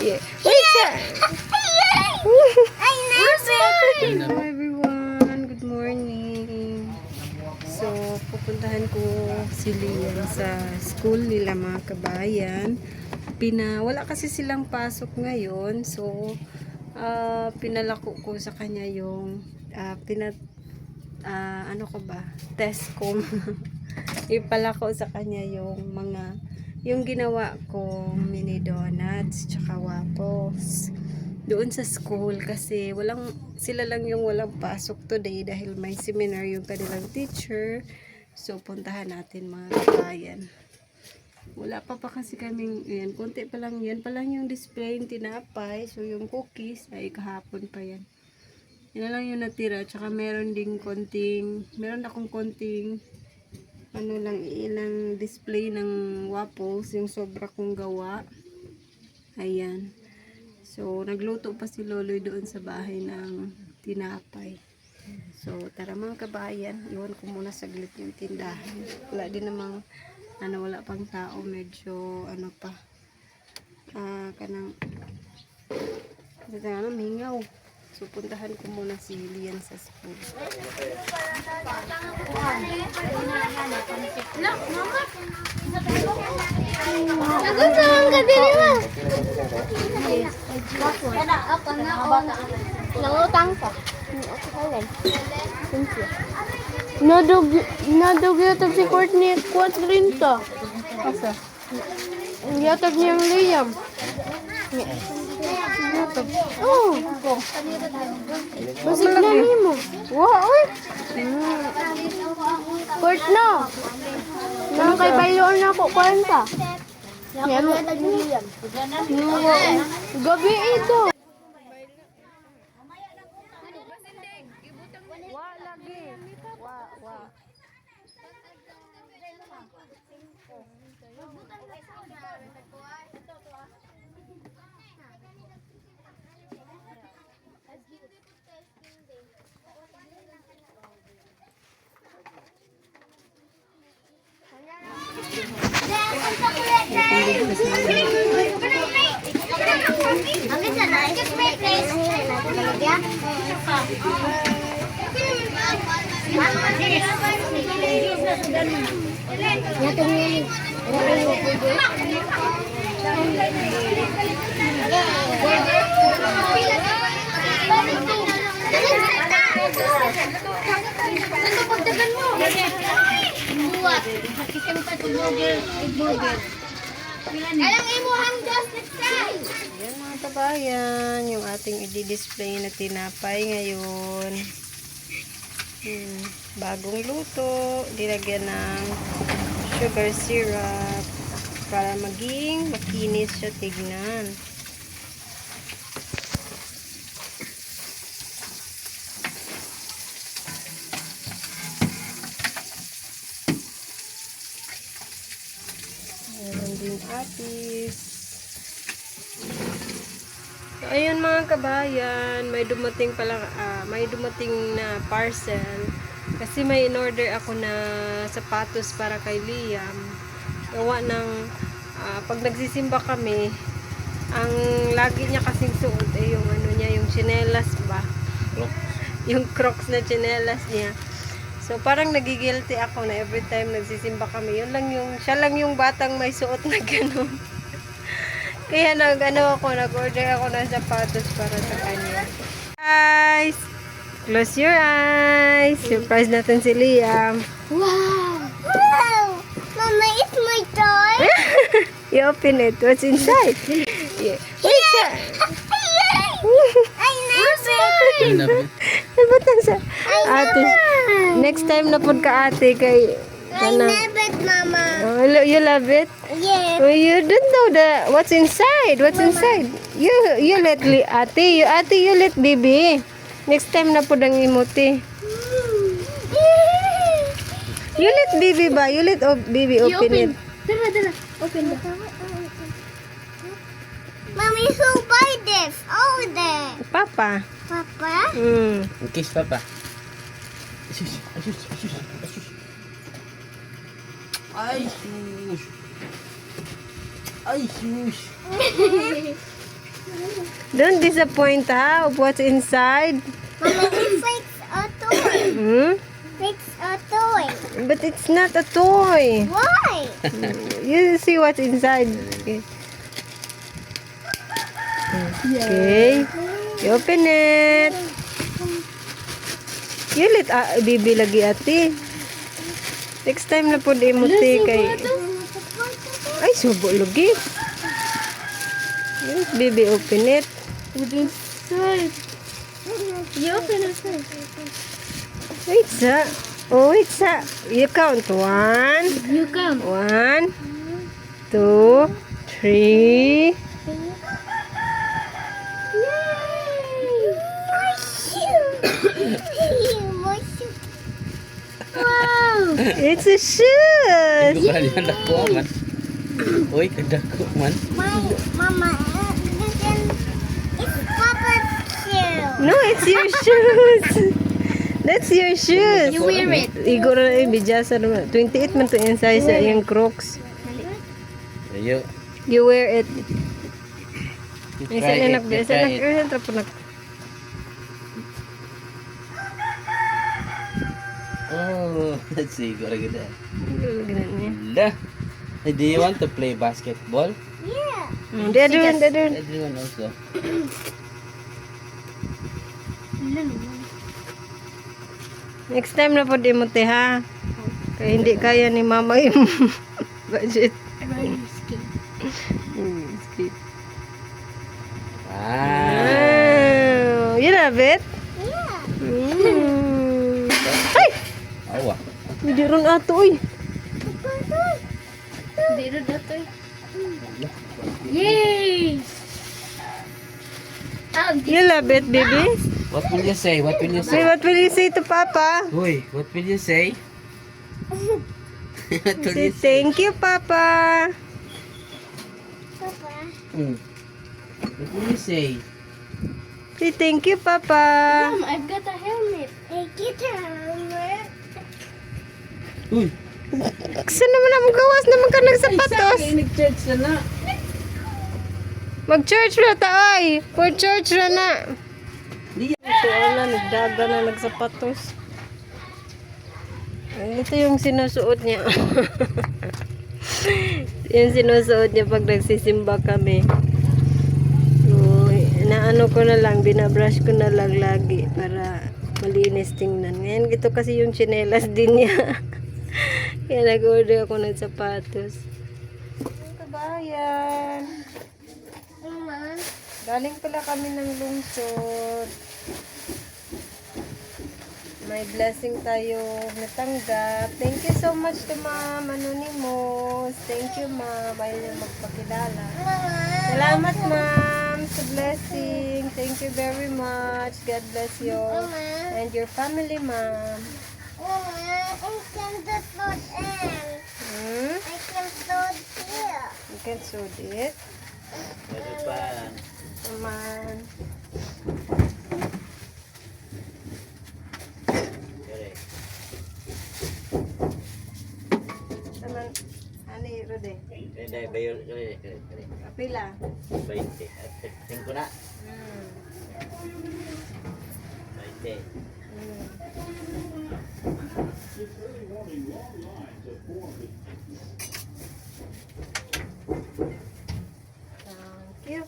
Yeah. Hello everyone, good morning. So, pupuntahan ko si Liam sa school nila mga kabayan. Wala kasi silang pasok ngayon. So, pinalako ko sa kanya yung test ko. Ipalako sa kanya yung ginawa ko mini donuts tsaka waffles doon sa school kasi sila lang yung walang pasok today dahil may seminar yung kanilang teacher. So puntahan natin mga kabayan. Wala pa kasi kaming yan, konti pa lang yan, pa lang yung display yung tinapay. So yung cookies ay kahapon pa yan. Yan lang yung natira, tsaka meron akong konting ilang display ng waffles, yung sobra kong gawa. Ayan. So, nagluto pa si Loloy doon sa bahay ng tinapay. So, tara mga kabayan, iwan ko muna saglit yung tindahan. Wala din namang, wala pang tao, medyo, mingaw. So, puntahan ko muna si Lian sa school. Nagustuhan ka din mo. Nangutang ka. Nadug yatag si Courtney kuat rinta. Asa? Yatag niyang Liam. Oh. Masig na nimo. Wow, oy. Court no. Nang kay bayon ako kwenta. Gabi ito. Wa lagi. Wa. Ayan mga kabayan, yung ating i-display na tinapay ngayon. Bagong luto, nilagyan ng sugar syrup para maging makinis siya tignan. Meron din apis. So, ayun mga kabayan, may dumating na parcel kasi may in-order ako na sapatos para kay Liam. Gawa ng pag nagsisimba kami, ang lagi niya kasing suot ay yung yung tsinelas ba? Yung Crocs na tsinelas niya. So parang nagigilty ako na every time nagsisimba kami, siya lang yung batang may suot na gano'n. Kaya nag-order ako ng sapatos para sa kanya. Guys, close your eyes. Surprise natin si Liam. Wow! Mama, it's my toy. You open it. What's inside? Yeah. What's that? I love it. Nabutan sa ate. Next time na po ka ate kay I love it, Mama. Oh, you love it? Yes. Oh, you don't know what's inside. What's inside? You let ate, you let baby. Next time na po dang imuti. You let baby ba? You let baby open it. Dala. Open it. Mommy, who buy this? Oh, there. Papa. Papa? Kiss Papa. Ay, sus. Don't disappoint ha of what's inside. Mama, it's like a toy. Hmm? It's a toy. But it's not a toy. Why? You see what's inside. Okay. Okay. You open it. You let bibi lagi ate. Next time na po di mo ti kay. Ay, subo lagi. Yes, baby, open it. You open it first. Wait, sa. Oh, wait, sa. You count. 1, You come. 1, 2, 3. Wow! It's a shoes. Ikaw pala niyan dako man. Uy, kadako man. Mama, it's Papa's shoe. No, it's your shoes. That's your shoes. You wear it. Igor na bijasa naman. 28 man to in size sa yung Crocs. Ayo. You wear it. You Isa try na it. You try it. nak. Oh, let's see. Got a good day. Ganun niya. Lah. Hey, do you want to play basketball? Yeah. The other one. Everyone also. Next time na po di mo te ha. Kaya hindi kaya ni mama yung budget. Skip. Ah. Wow. You love it? Yeah. Mm. Ay! Awa. Hindi ron ato oy. Dito dito. Yay! You love it, baby? What will you say? What will you Say, say? what will you say to Papa? Uy, what will you say? What will Say you say? thank you, Papa. Papa. What will you say? Say thank you, Papa. Mom, I've got a helmet. I get a helmet. Uy. Saan naman na magawas naman ka ng sapatos? Nag-church na. Mag-church na taoy. For church na. Ito na, nagdaga na nagsapatos. Ito yung sinusuot niya. Yung sinusuot niya pag nagsisimba kami. So, naano ko na lang, binabrush ko na lang lagi para malinis tingnan. Ngayon, ito kasi yung tsinelas din niya. Kaya nag-order ako ng sapatos. Kabayan. Mama. Galing pala kami ng lungsod. May blessing tayo natanggap. Thank you so much to Ma'am Anonymous. Thank you, Ma'am. Ayaw niyo magpakilala. Salamat, Ma'am, sa blessing. Thank you very much. God bless you. And your family, Ma'am. Mama, I can do food and Hmm? I can do here. You can sew it. Ano pa? Come on. Naman, ani, Rode. Hindi, bayo. Kapila. 20. At 5 na. 20. Thank you.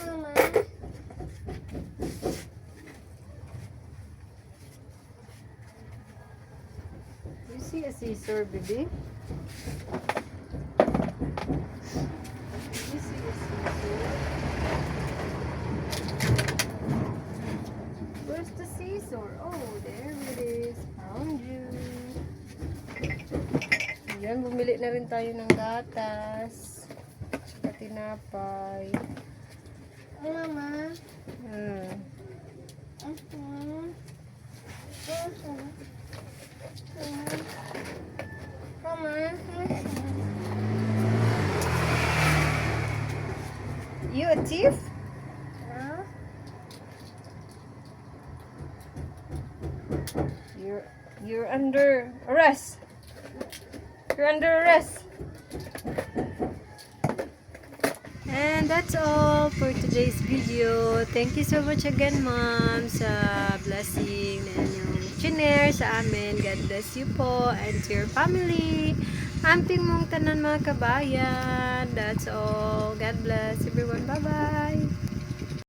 Mama. You see a scissor, baby? You see a scissor? Where's the scissor? Oh, there it is. Found you. Ayan, bumili na rin tayo ng gatas. Tsaka tinapay. Mama. Mama. You a thief? You're under arrest. You're under arrest. And And that's all for today's video. Thank you so much again, Ma'am, sa blessing na inyong chinare sa amin. God bless you po and to your family. Amping mong tanan mga kabayan. That's all. God bless everyone. Bye-bye.